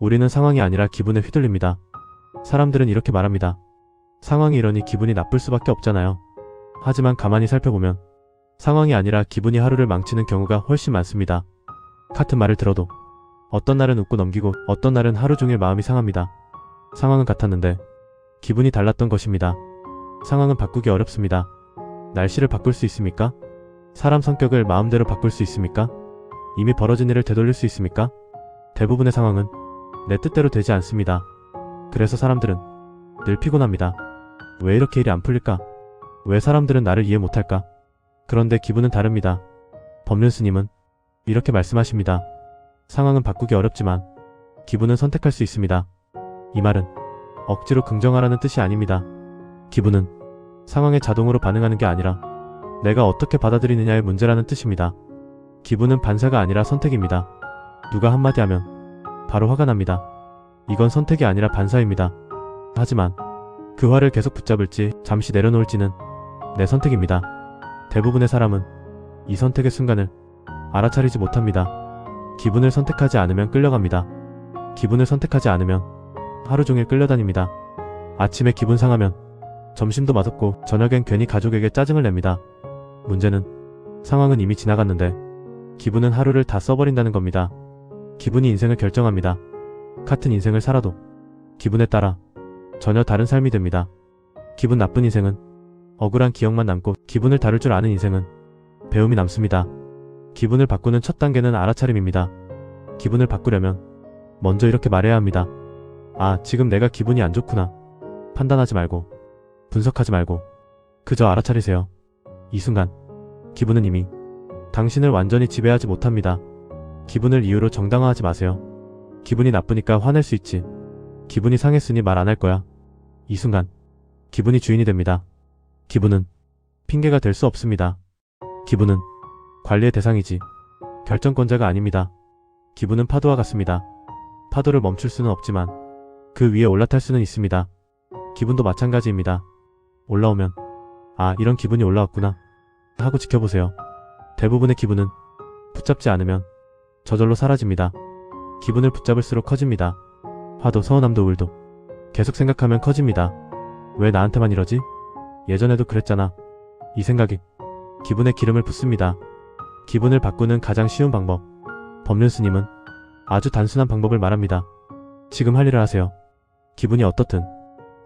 우리는 상황이 아니라 기분에 휘둘립니다. 사람들은 이렇게 말합니다. 상황이 이러니 기분이 나쁠 수밖에 없잖아요. 하지만 가만히 살펴보면 상황이 아니라 기분이 하루를 망치는 경우가 훨씬 많습니다. 같은 말을 들어도 어떤 날은 웃고 넘기고 어떤 날은 하루 종일 마음이 상합니다. 상황은 같았는데 기분이 달랐던 것입니다. 상황은 바꾸기 어렵습니다. 날씨를 바꿀 수 있습니까? 사람 성격을 마음대로 바꿀 수 있습니까? 이미 벌어진 일을 되돌릴 수 있습니까? 대부분의 상황은 내 뜻대로 되지 않습니다. 그래서 사람들은 늘 피곤합니다. 왜 이렇게 일이 안 풀릴까? 왜 사람들은 나를 이해 못할까? 그런데 기분은 다릅니다. 법륜 스님은 이렇게 말씀하십니다. 상황은 바꾸기 어렵지만 기분은 선택할 수 있습니다. 이 말은 억지로 긍정하라는 뜻이 아닙니다. 기분은 상황에 자동으로 반응하는 게 아니라 내가 어떻게 받아들이느냐의 문제라는 뜻입니다. 기분은 반사가 아니라 선택입니다. 누가 한마디 하면 바로 화가 납니다. 이건 선택이 아니라 반사입니다. 하지만 그 화를 계속 붙잡을지 잠시 내려놓을지는 내 선택입니다. 대부분의 사람은 이 선택의 순간을 알아차리지 못합니다. 기분을 선택하지 않으면 끌려갑니다. 기분을 선택하지 않으면 하루 종일 끌려다닙니다. 아침에 기분 상하면 점심도 맛없고 저녁엔 괜히 가족에게 짜증을 냅니다. 문제는 상황은 이미 지나갔는데 기분은 하루를 다 써버린다는 겁니다. 기분이 인생을 결정합니다. 같은 인생을 살아도 기분에 따라 전혀 다른 삶이 됩니다. 기분 나쁜 인생은 억울한 기억만 남고 기분을 다룰 줄 아는 인생은 배움이 남습니다. 기분을 바꾸는 첫 단계는 알아차림입니다. 기분을 바꾸려면 먼저 이렇게 말해야 합니다. 아, 지금 내가 기분이 안 좋구나. 판단하지 말고 분석하지 말고 그저 알아차리세요. 이 순간 기분은 이미 당신을 완전히 지배하지 못합니다. 기분을 이유로 정당화하지 마세요. 기분이 나쁘니까 화낼 수 있지. 기분이 상했으니 말 안 할 거야. 이 순간 기분이 주인이 됩니다. 기분은 핑계가 될 수 없습니다. 기분은 관리의 대상이지 결정권자가 아닙니다. 기분은 파도와 같습니다. 파도를 멈출 수는 없지만 그 위에 올라탈 수는 있습니다. 기분도 마찬가지입니다. 올라오면 아, 이런 기분이 올라왔구나 하고 지켜보세요. 대부분의 기분은 붙잡지 않으면 저절로 사라집니다. 기분을 붙잡을수록 커집니다. 화도 서운함도 우울도 계속 생각하면 커집니다. 왜 나한테만 이러지? 예전에도 그랬잖아. 이 생각이 기분에 기름을 붓습니다. 기분을 바꾸는 가장 쉬운 방법. 법륜 스님은 아주 단순한 방법을 말합니다. 지금 할 일을 하세요. 기분이 어떻든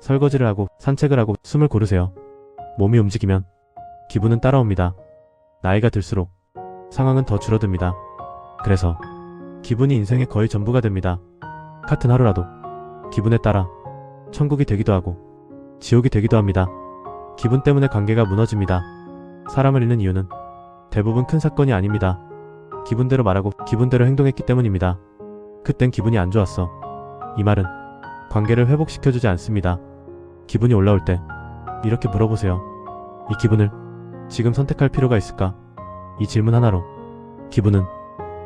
설거지를 하고 산책을 하고 숨을 고르세요. 몸이 움직이면 기분은 따라옵니다. 나이가 들수록 상황은 더 줄어듭니다. 그래서 기분이 인생의 거의 전부가 됩니다. 같은 하루라도 기분에 따라 천국이 되기도 하고 지옥이 되기도 합니다. 기분 때문에 관계가 무너집니다. 사람을 잃는 이유는 대부분 큰 사건이 아닙니다. 기분대로 말하고 기분대로 행동했기 때문입니다. 그땐 기분이 안 좋았어. 이 말은 관계를 회복시켜주지 않습니다. 기분이 올라올 때 이렇게 물어보세요. 이 기분을 지금 선택할 필요가 있을까? 이 질문 하나로 기분은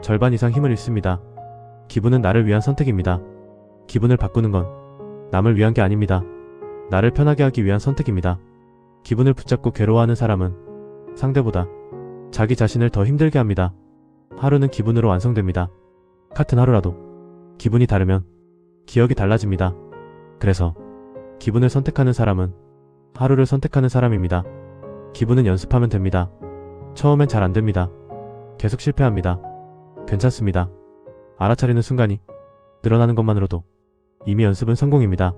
절반 이상 힘을 잃습니다. 기분은 나를 위한 선택입니다. 기분을 바꾸는 건 남을 위한 게 아닙니다. 나를 편하게 하기 위한 선택입니다. 기분을 붙잡고 괴로워하는 사람은 상대보다 자기 자신을 더 힘들게 합니다. 하루는 기분으로 완성됩니다. 같은 하루라도 기분이 다르면 기억이 달라집니다. 그래서 기분을 선택하는 사람은 하루를 선택하는 사람입니다. 기분은 연습하면 됩니다. 처음엔 잘 안됩니다. 계속 실패합니다. 괜찮습니다. 알아차리는 순간이 늘어나는 것만으로도 이미 연습은 성공입니다.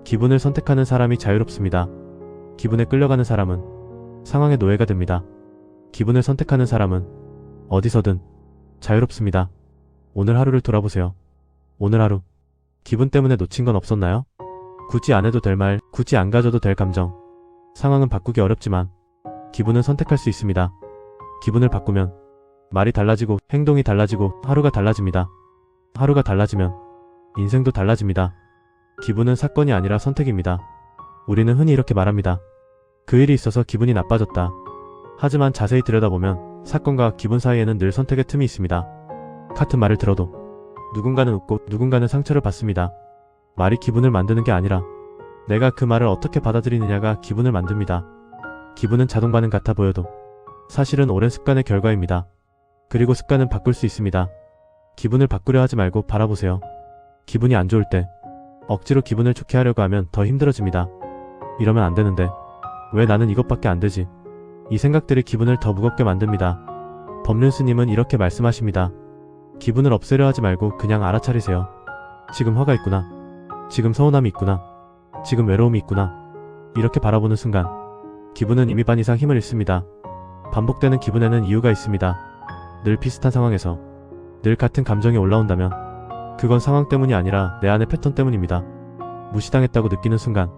기분을 선택하는 사람이 자유롭습니다. 기분에 끌려가는 사람은 상황의 노예가 됩니다. 기분을 선택하는 사람은 어디서든 자유롭습니다. 오늘 하루를 돌아보세요. 오늘 하루 기분 때문에 놓친 건 없었나요? 굳이 안 해도 될 말, 굳이 안 가져도 될 감정. 상황은 바꾸기 어렵지만 기분은 선택할 수 있습니다. 기분을 바꾸면 말이 달라지고 행동이 달라지고 하루가 달라집니다. 하루가 달라지면 인생도 달라집니다. 기분은 사건이 아니라 선택입니다. 우리는 흔히 이렇게 말합니다. 그 일이 있어서 기분이 나빠졌다. 하지만 자세히 들여다보면 사건과 기분 사이에는 늘 선택의 틈이 있습니다. 같은 말을 들어도 누군가는 웃고 누군가는 상처를 받습니다. 말이 기분을 만드는 게 아니라 내가 그 말을 어떻게 받아들이느냐가 기분을 만듭니다. 기분은 자동 반응 같아 보여도 사실은 오랜 습관의 결과입니다. 그리고 습관은 바꿀 수 있습니다. 기분을 바꾸려 하지 말고 바라보세요. 기분이 안 좋을 때 억지로 기분을 좋게 하려고 하면 더 힘들어집니다. 이러면 안 되는데 왜 나는 이것밖에 안 되지? 이 생각들이 기분을 더 무겁게 만듭니다. 법륜 스님은 이렇게 말씀하십니다. 기분을 없애려 하지 말고 그냥 알아차리세요. 지금 화가 있구나. 지금 서운함이 있구나. 지금 외로움이 있구나. 이렇게 바라보는 순간 기분은 이미 반 이상 힘을 잃습니다. 반복되는 기분에는 이유가 있습니다. 늘 비슷한 상황에서 늘 같은 감정이 올라온다면 그건 상황 때문이 아니라 내 안의 패턴 때문입니다. 무시당했다고 느끼는 순간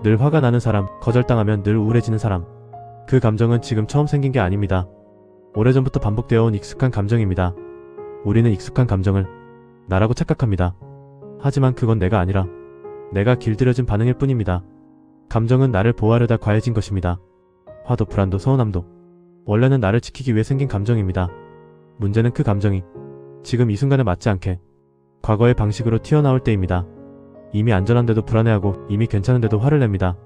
늘 화가 나는 사람, 거절당하면 늘 우울해지는 사람. 그 감정은 지금 처음 생긴 게 아닙니다. 오래전부터 반복되어 온 익숙한 감정입니다. 우리는 익숙한 감정을 나라고 착각합니다. 하지만 그건 내가 아니라 내가 길들여진 반응일 뿐입니다. 감정은 나를 보호하려다 과해진 것입니다. 화도 불안도 서운함도 원래는 나를 지키기 위해 생긴 감정입니다. 문제는 그 감정이 지금 이 순간에 맞지 않게 과거의 방식으로 튀어나올 때입니다. 이미 안전한데도 불안해하고 이미 괜찮은데도 화를 냅니다.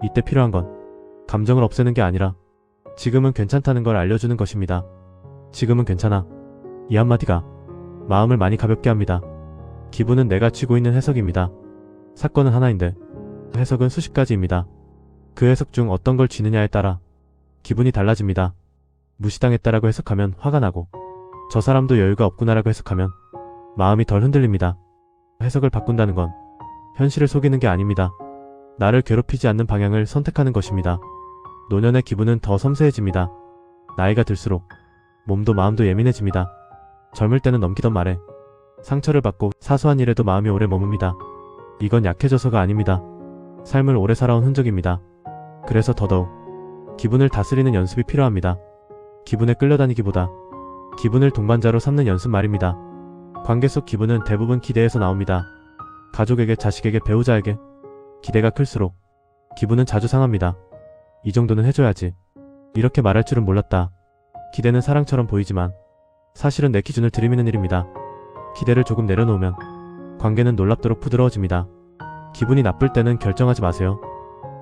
이때 필요한 건 감정을 없애는 게 아니라 지금은 괜찮다는 걸 알려주는 것입니다. 지금은 괜찮아. 이 한마디가 마음을 많이 가볍게 합니다. 기분은 내가 쥐고 있는 해석입니다. 사건은 하나인데 해석은 수십 가지입니다. 그 해석 중 어떤 걸 쥐느냐에 따라 기분이 달라집니다. 무시당했다라고 해석하면 화가 나고 저 사람도 여유가 없구나라고 해석하면 마음이 덜 흔들립니다. 해석을 바꾼다는 건 현실을 속이는 게 아닙니다. 나를 괴롭히지 않는 방향을 선택하는 것입니다. 노년의 기분은 더 섬세해집니다. 나이가 들수록 몸도 마음도 예민해집니다. 젊을 때는 넘기던 말에 상처를 받고 사소한 일에도 마음이 오래 머뭅니다. 이건 약해져서가 아닙니다. 삶을 오래 살아온 흔적입니다. 그래서 더더욱 기분을 다스리는 연습이 필요합니다. 기분에 끌려다니기보다 기분을 동반자로 삼는 연습 말입니다. 관계 속 기분은 대부분 기대에서 나옵니다. 가족에게, 자식에게, 배우자에게 기대가 클수록 기분은 자주 상합니다. 이 정도는 해줘야지. 이렇게 말할 줄은 몰랐다. 기대는 사랑처럼 보이지만 사실은 내 기준을 들이미는 일입니다. 기대를 조금 내려놓으면 관계는 놀랍도록 부드러워집니다. 기분이 나쁠 때는 결정하지 마세요.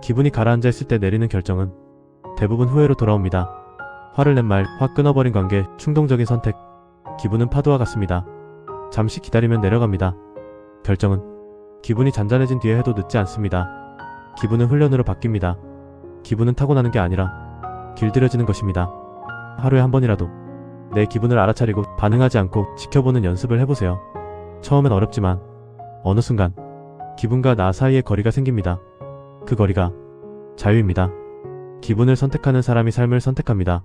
기분이 가라앉아 있을 때 내리는 결정은 대부분 후회로 돌아옵니다. 화를 낸 말, 화 끊어버린 관계, 충동적인 선택. 기분은 파도와 같습니다. 잠시 기다리면 내려갑니다. 결정은 기분이 잔잔해진 뒤에 해도 늦지 않습니다. 기분은 훈련으로 바뀝니다. 기분은 타고나는 게 아니라 길들여지는 것입니다. 하루에 한 번이라도 내 기분을 알아차리고 반응하지 않고 지켜보는 연습을 해보세요. 처음엔 어렵지만 어느 순간 기분과 나 사이에 거리가 생깁니다. 그 거리가 자유입니다. 기분을 선택하는 사람이 삶을 선택합니다.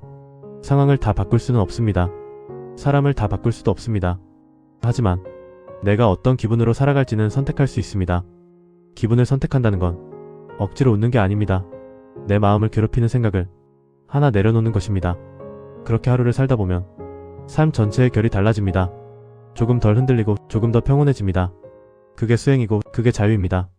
상황을 다 바꿀 수는 없습니다. 사람을 다 바꿀 수도 없습니다. 하지만 내가 어떤 기분으로 살아갈지는 선택할 수 있습니다. 기분을 선택한다는 건 억지로 웃는 게 아닙니다. 내 마음을 괴롭히는 생각을 하나 내려놓는 것입니다. 그렇게 하루를 살다 보면 삶 전체의 결이 달라집니다. 조금 덜 흔들리고 조금 더 평온해집니다. 그게 수행이고 그게 자유입니다.